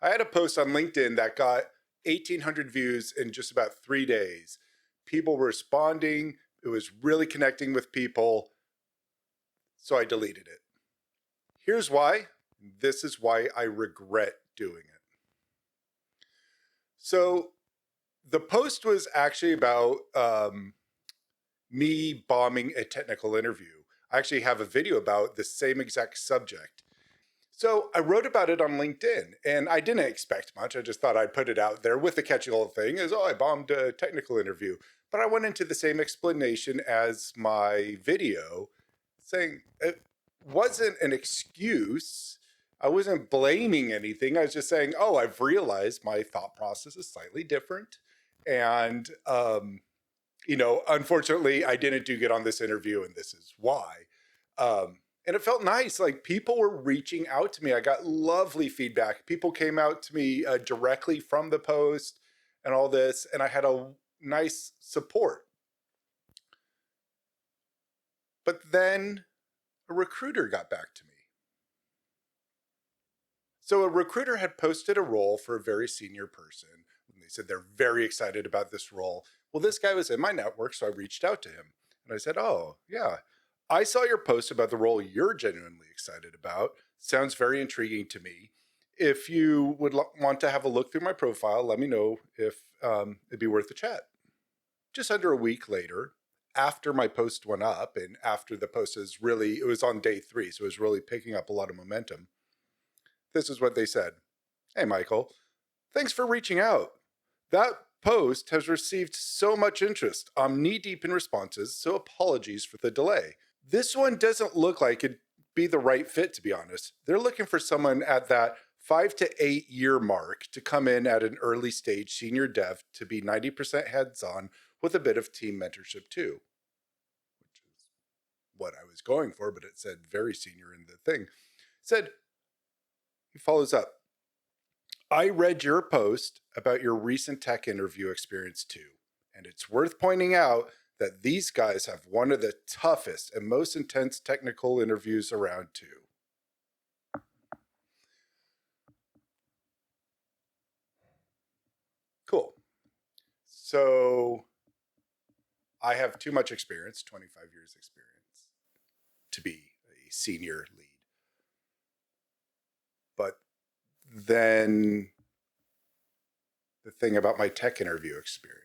I had a post on LinkedIn that got 1,800 views in just about 3 days. People were responding. It was really connecting with people. So I deleted it. Here's why. This is why I regret doing it. So the post was actually about me bombing a technical interview. I actually have a video about the same exact subject. So I wrote about it on LinkedIn, and I didn't expect much. I just thought I'd put it out there with the catch-all thing as, oh, I bombed a technical interview. But I went into the same explanation as my video, saying it wasn't an excuse. I wasn't blaming anything. I was just saying, oh, I've realized my thought process is slightly different. And, unfortunately, I didn't do good on this interview, and this is why. And it felt nice. Like, people were reaching out to me. I got lovely feedback. People came out to me directly from the post and all this, and I had a nice support. But then a recruiter got back to me. So a recruiter had posted a role for a very senior person. And they said they're very excited about this role. Well, this guy was in my network, so I reached out to him. And I said, oh, yeah, I saw your post about the role you're genuinely excited about. Sounds very intriguing to me. If you would want to have a look through my profile, let me know if it'd be worth a chat. Just under a week later, after my post went up and after the post it was on day 3, so it was really picking up a lot of momentum. This is what they said. Hey, Michael, thanks for reaching out. That post has received so much interest. I'm knee-deep in responses, so apologies for the delay. This one doesn't look like it'd be the right fit, to be honest. They're looking for someone at that 5 to 8 year mark to come in at an early stage senior dev to be 90% hands-on with a bit of team mentorship too, which is what I was going for, but it said very senior in the thing. He follows up. I read your post about your recent tech interview experience too, and it's worth pointing out that these guys have one of the toughest and most intense technical interviews around too. Cool. So I have too much experience, 25 years experience, to be a senior lead. But then the thing about my tech interview experience,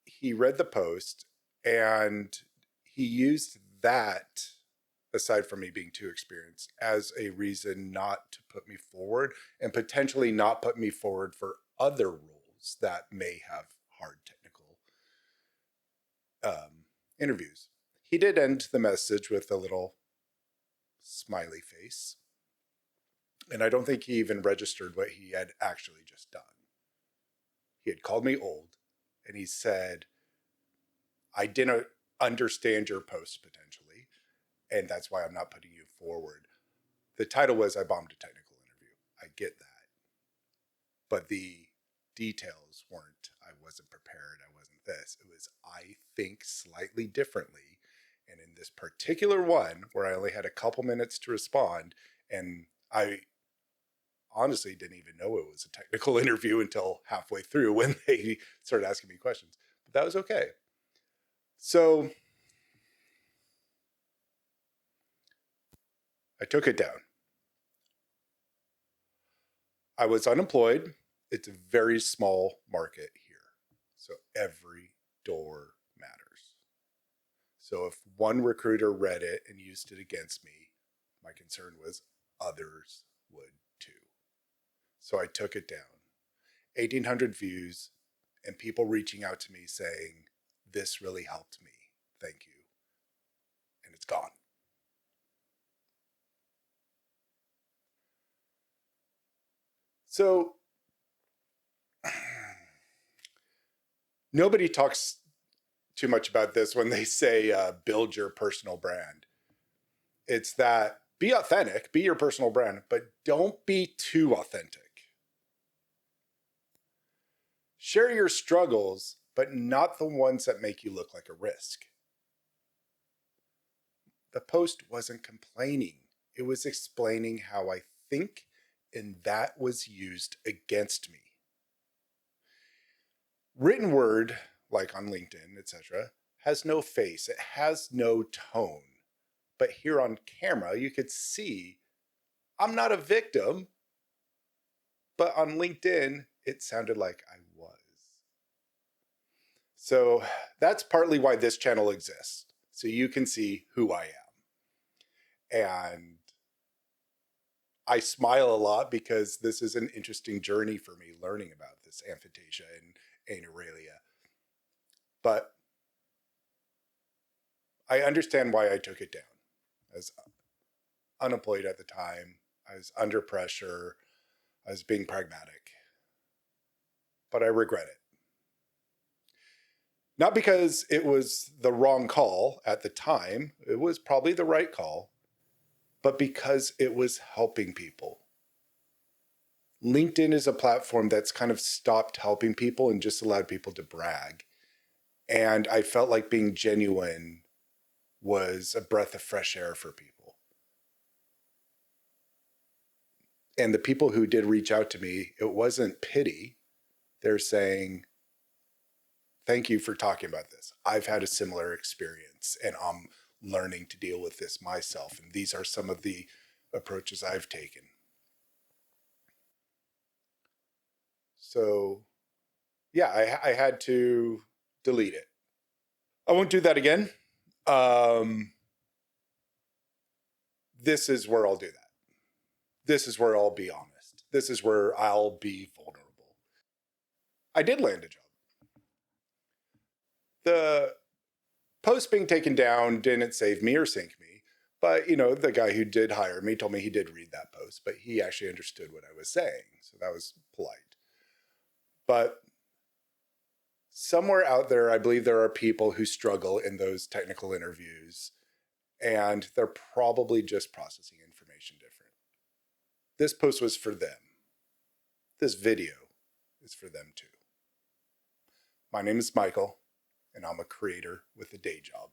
he read the post and he used that, aside from me being too experienced, as a reason not to put me forward and potentially not put me forward for other roles that may have hard technical interviews. He did end the message with a little smiley face. And I don't think he even registered what he had actually just done. He had called me old, and he said, I didn't understand your post potentially, and that's why I'm not putting you forward. The title was I bombed a technical interview. I get that. But the details weren't, I wasn't prepared, I wasn't this. It was, I think slightly differently. And in this particular one, where I only had a couple minutes to respond, and I honestly didn't even know it was a technical interview until halfway through when they started asking me questions. But that was okay. So I took it down. I was unemployed. It's a very small market here. So every door matters. So if one recruiter read it and used it against me, my concern was others would too. So I took it down. 1,800 views and people reaching out to me saying, this really helped me. Thank you. And it's gone. So nobody talks too much about this when they say build your personal brand. It's that be authentic, be your personal brand, but don't be too authentic. Share your struggles, but not the ones that make you look like a risk. The post wasn't complaining. It was explaining how I think and that was used against me. Written word, like on LinkedIn, etc., has no face. It has no tone. But here on camera, you could see I'm not a victim, but on LinkedIn, it sounded like I was. So that's partly why this channel exists. So you can see who I am. And I smile a lot because this is an interesting journey for me learning about this aphantasia and anauralia. But I understand why I took it down. I was unemployed at the time. I was under pressure. I was being pragmatic. But I regret it. Not because it was the wrong call at the time. It was probably the right call. But because it was helping people. LinkedIn is a platform that's kind of stopped helping people and just allowed people to brag. And I felt like being genuine was a breath of fresh air for people. And the people who did reach out to me, it wasn't pity. They're saying, thank you for talking about this. I've had a similar experience and I'm learning to deal with this myself. And these are some of the approaches I've taken. So yeah, I had to delete it. I won't do that again. This is where I'll do that. This is where I'll be honest. This is where I'll be vulnerable. I did land a job. The post being taken down didn't save me or sink me. But, the guy who did hire me told me he did read that post, but he actually understood what I was saying. So that was polite. But somewhere out there, I believe there are people who struggle in those technical interviews, and they're probably just processing information different. This post was for them. This video is for them too. My name is Michael, and I'm a creator with a day job.